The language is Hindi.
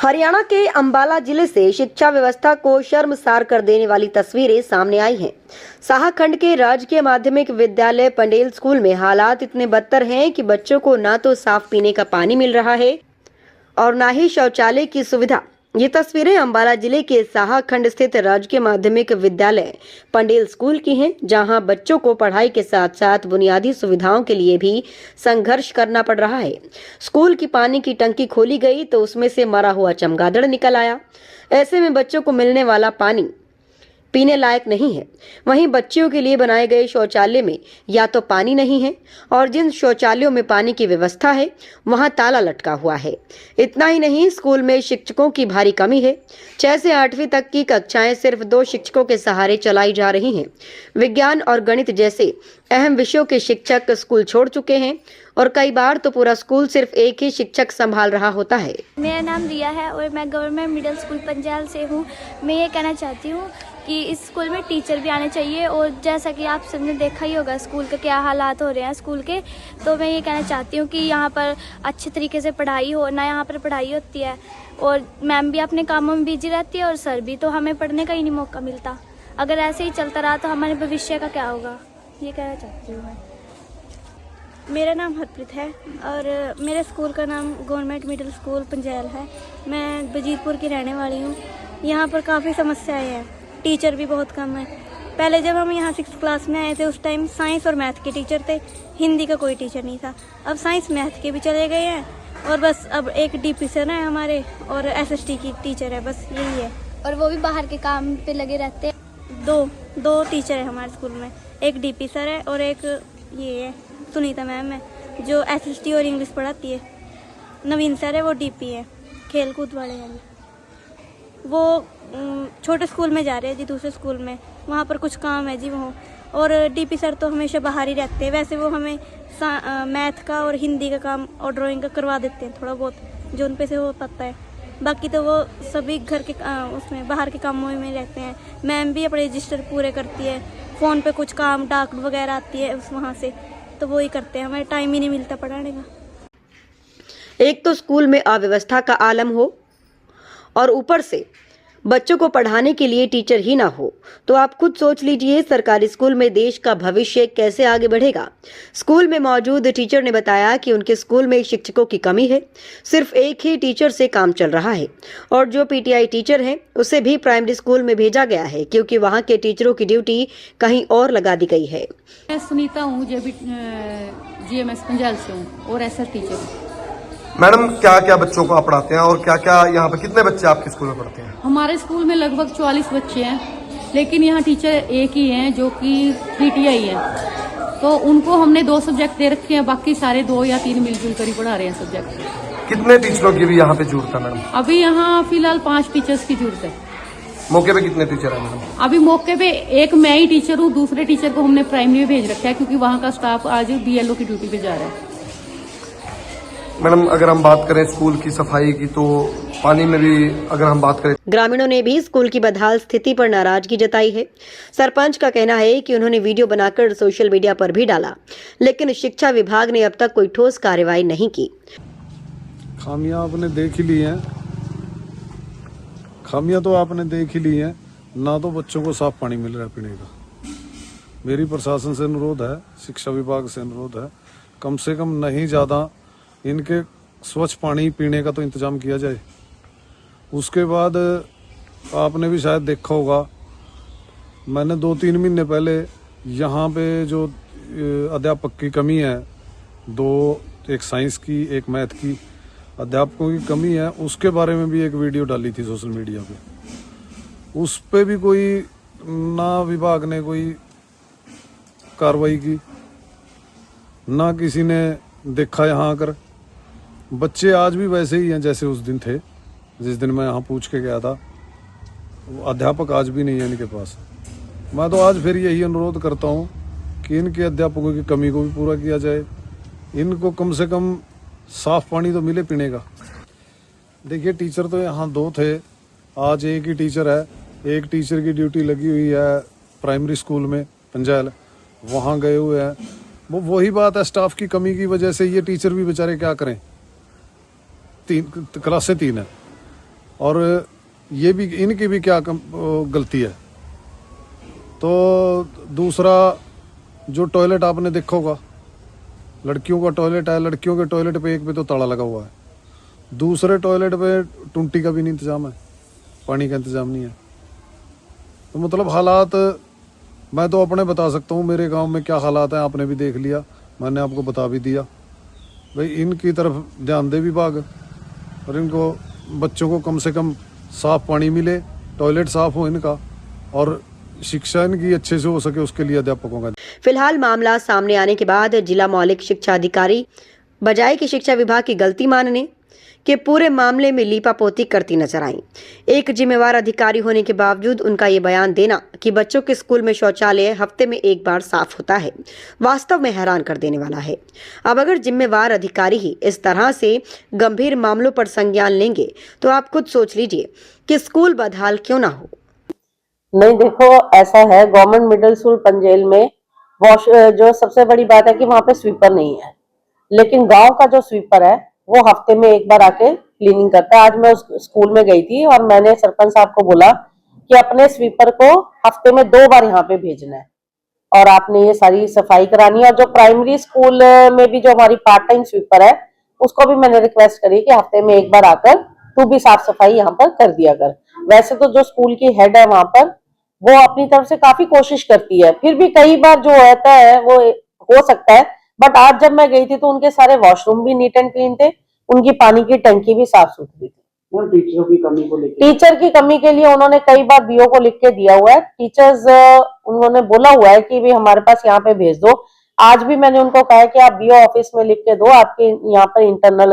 हरियाणा के अंबाला जिले से शिक्षा व्यवस्था को शर्मसार कर देने वाली तस्वीरें सामने आई हैं। साहाखंड के राजकीय माध्यमिक विद्यालय पंडेल स्कूल में हालात इतने बदतर हैं कि बच्चों को ना तो साफ पीने का पानी मिल रहा है और ना ही शौचालय की सुविधा। ये तस्वीरें अंबाला जिले के साहाखंड स्थित राजकीय माध्यमिक विद्यालय पंडेल स्कूल की हैं, जहां बच्चों को पढ़ाई के साथ साथ बुनियादी सुविधाओं के लिए भी संघर्ष करना पड़ रहा है। स्कूल की पानी की टंकी खोली गई तो उसमें से मरा हुआ चमगादड़ निकल आया। ऐसे में बच्चों को मिलने वाला पानी पीने लायक नहीं है। वहीं बच्चियों के लिए बनाए गए शौचालय में या तो पानी नहीं है और जिन शौचालयों में पानी की व्यवस्था है वहां ताला लटका हुआ है। इतना ही नहीं, स्कूल में शिक्षकों की भारी कमी है। 6 से 8वीं तक की कक्षाएं सिर्फ 2 शिक्षकों के सहारे चलाई जा रही हैं। विज्ञान और गणित जैसे अहम विषयों के शिक्षक स्कूल छोड़ चुके हैं और कई बार तो पूरा स्कूल सिर्फ एक ही शिक्षक संभाल रहा होता है। मेरा नाम रिया है और मैं गवर्नमेंट मिडिल स्कूल पंजाल से हूँ। मैं ये कहना चाहती हूँ कि इस स्कूल में टीचर भी आने चाहिए और जैसा कि आप सबने देखा ही होगा स्कूल के क्या हालात हो रहे हैं स्कूल के, तो मैं ये कहना चाहती हूँ कि यहाँ पर अच्छे तरीके से पढ़ाई हो, ना यहाँ पर पढ़ाई होती है और मैम भी अपने कामों में बिजी रहती है और सर भी, तो हमें पढ़ने का ही नहीं मौका मिलता। अगर ऐसे ही चलता रहा तो हमारे भविष्य का क्या होगा, ये कहना चाहती हूँ मैं। मेरा नाम हरप्रीत है और मेरे स्कूल का नाम गवर्नमेंट मिडिल स्कूल पंजाल है। मैं बजीतपुर की रहने वाली हूँ। यहाँ पर काफ़ी समस्याएं हैं, टीचर भी बहुत कम है। पहले जब हम यहाँ 6th क्लास में आए थे उस टाइम साइंस और मैथ के टीचर थे, हिंदी का कोई टीचर नहीं था। अब साइंस मैथ के भी चले गए हैं और बस अब एक डीपी सर है हमारे और एसएसटी की टीचर है, बस यही है। और वो भी बाहर के काम पे लगे रहते हैं। दो टीचर है हमारे स्कूल में, एक डीपी सर है और एक ये है सुनीता मैम है जो एसएसटी और इंग्लिश पढ़ाती है। नवीन सर है वो डीपी है, खेल कूद वाले हैं। वो छोटे स्कूल में जा रहे हैं जी, दूसरे स्कूल में, वहाँ पर कुछ काम है जी वो। और डीपी सर तो हमेशा बाहर ही रहते हैं। वैसे वो हमें मैथ का और हिंदी का काम और ड्राइंग का करवा देते हैं थोड़ा बहुत, जो उन पे से हो पाता है। बाकी तो वो सभी घर के उसमें बाहर के कामों में रहते हैं। मैम भी अपने रजिस्टर पूरे करती है, फ़ोन पे कुछ काम डाक वगैरह आती है उस वहाँ से, तो वो ही करते हैं। हमें टाइम ही नहीं मिलता पढ़ाने का। एक तो स्कूल में अव्यवस्था का आलम हो और ऊपर से बच्चों को पढ़ाने के लिए टीचर ही ना हो, तो आप खुद सोच लीजिए सरकारी स्कूल में देश का भविष्य कैसे आगे बढ़ेगा। स्कूल में मौजूद टीचर ने बताया कि उनके स्कूल में शिक्षकों की कमी है, सिर्फ एक ही टीचर से काम चल रहा है और जो पीटीआई टीचर है उसे भी प्राइमरी स्कूल में भेजा गया है क्योंकि वहाँ के टीचरों की ड्यूटी कहीं और लगा दी गई है। मैं सुनीता हूँ, जीएमएस पंजाल से हूँ और एसएस टीचर हूँ। मैडम, क्या क्या बच्चों को आप पढ़ाते हैं और क्या क्या यहाँ पे कितने बच्चे आपके स्कूल में पढ़ते हैं? हमारे स्कूल में लगभग 44 बच्चे हैं, लेकिन यहाँ टीचर एक ही हैं जो कि पीटीआई है, तो उनको हमने 2 सब्जेक्ट दे रखे हैं, बाकी सारे 2 या 3 मिलजुल कर ही पढ़ा रहे हैं सब्जेक्ट। कितने टीचरों की भी यहाँ पे जरूरत है मैडम? अभी यहाँ फिलहाल 5 टीचर्स की जरूरत है। मौके पे कितने टीचर है मैडम? अभी मौके पे एक मैं ही टीचर हूँ, दूसरे टीचर को हमने प्राइमरी में भेज रखा है क्योंकि वहाँ का स्टाफ आज बीएलओ की ड्यूटी पे जा रहा है। मैडम, अगर हम बात करें स्कूल की सफाई की, तो पानी में भी अगर हम बात करें, ग्रामीणों ने भी स्कूल की बदहाल स्थिति पर नाराजगी जताई है। सरपंच का कहना है कि उन्होंने वीडियो बनाकर सोशल मीडिया पर भी डाला, लेकिन शिक्षा विभाग ने अब तक कोई ठोस कार्रवाई नहीं की। खामियां आपने देख ही ली हैं, खामियां तो आपने देख ही ली हैं। ना तो बच्चों को साफ पानी मिल रहा है पीने का। मेरी प्रशासन से अनुरोध है, शिक्षा विभाग से अनुरोध है, कम से कम नहीं ज्यादा इनके स्वच्छ पानी पीने का तो इंतजाम किया जाए। उसके बाद आपने भी शायद देखा होगा, मैंने 2-3 महीने पहले यहाँ पे जो अध्यापक की कमी है, 2, एक साइंस की एक मैथ की अध्यापकों की कमी है, उसके बारे में भी एक वीडियो डाली थी सोशल मीडिया पे। उस पे भी कोई ना विभाग ने कोई कार्रवाई की, ना किसी ने देखा यहाँ आकर। बच्चे आज भी वैसे ही हैं जैसे उस दिन थे, जिस दिन मैं यहाँ पूछ के गया था। अध्यापक आज भी नहीं है इनके पास। मैं तो आज फिर यही अनुरोध करता हूँ कि इनके अध्यापकों की कमी को भी पूरा किया जाए। इनको कम से कम साफ पानी तो मिले पीने का। देखिए, टीचर तो यहाँ 2 थे, आज एक ही टीचर है। एक टीचर की ड्यूटी लगी हुई है प्राइमरी स्कूल में पंजाल, वहाँ गए हुए हैं। वो वही बात है, स्टाफ की कमी की वजह से ये टीचर भी बेचारे क्या करें। 3 क्लासें 3 है, और ये भी इनकी भी क्या गलती है। तो दूसरा, जो टॉयलेट आपने देखा होगा, लड़कियों का टॉयलेट है, लड़कियों के टॉयलेट पे एक पे तो ताला लगा हुआ है, दूसरे टॉयलेट पे टुंटी का भी नहीं इंतजाम है, पानी का इंतजाम नहीं है। तो मतलब हालात मैं तो अपने बता सकता हूँ, मेरे गांव में क्या हालात हैं आपने भी देख लिया, मैंने आपको बता भी दिया। भाई इनकी तरफ ध्यान दे विभाग, और इनको बच्चों को कम से कम साफ पानी मिले, टॉयलेट साफ हो इनका, और शिक्षा इनकी अच्छे से हो सके उसके लिए अध्यापकों का। फिलहाल मामला सामने आने के बाद जिला मौलिक शिक्षा अधिकारी बजाय कि शिक्षा विभाग की गलती मानने के पूरे मामले में लीपापोती करती नजर आई। एक जिम्मेवार अधिकारी होने के बावजूद उनका ये बयान देना कि बच्चों के स्कूल में शौचालय हफ्ते में एक बार साफ होता है, वास्तव में हैरान कर देने वाला है। अब अगर जिम्मेवार अधिकारी ही इस तरह से गंभीर मामलों पर संज्ञान लेंगे तो आप खुद सोच लीजिए कि स्कूल बदहाल क्यों ना हो। नहीं, देखो ऐसा है, गवर्नमेंट मिडिल स्कूल पंजेल में जो सबसे बड़ी बात है कि वहां पे स्वीपर नहीं है, लेकिन गांव का जो स्वीपर है वो हफ्ते में एक बार आके क्लीनिंग करता है। आज मैं उस स्कूल में गई थी और मैंने सरपंच साहब को बोला कि अपने स्वीपर को हफ्ते में 2 बार यहाँ पे भेजना है और आपने ये सारी सफाई करानी है। और जो प्राइमरी स्कूल में भी जो हमारी पार्ट टाइम स्वीपर है, उसको भी मैंने रिक्वेस्ट करी कि हफ्ते में एक बार आकर तू भी साफ सफाई यहाँ पर कर दिया कर। वैसे तो जो स्कूल की हेड है वहां पर, वो अपनी तरफ से काफी कोशिश करती है, फिर भी कई बार जो होता है वो हो सकता है। बट आज जब मैं गई थी तो उनके सारे वॉशरूम भी नीट एंड क्लीन थे, उनकी पानी की टंकी भी साफ सुथरी थी। टीचरों की कमी को लेकर, टीचर की कमी के लिए उन्होंने कई बार बीओ को लिख के दिया हुआ है। टीचर्स उन्होंने बोला हुआ है कि भी हमारे पास यहाँ पे भेज दो। आज भी मैंने उनको कहा है कि आप बीओ ऑफिस में लिख के दो, आपके यहाँ पर इंटरनल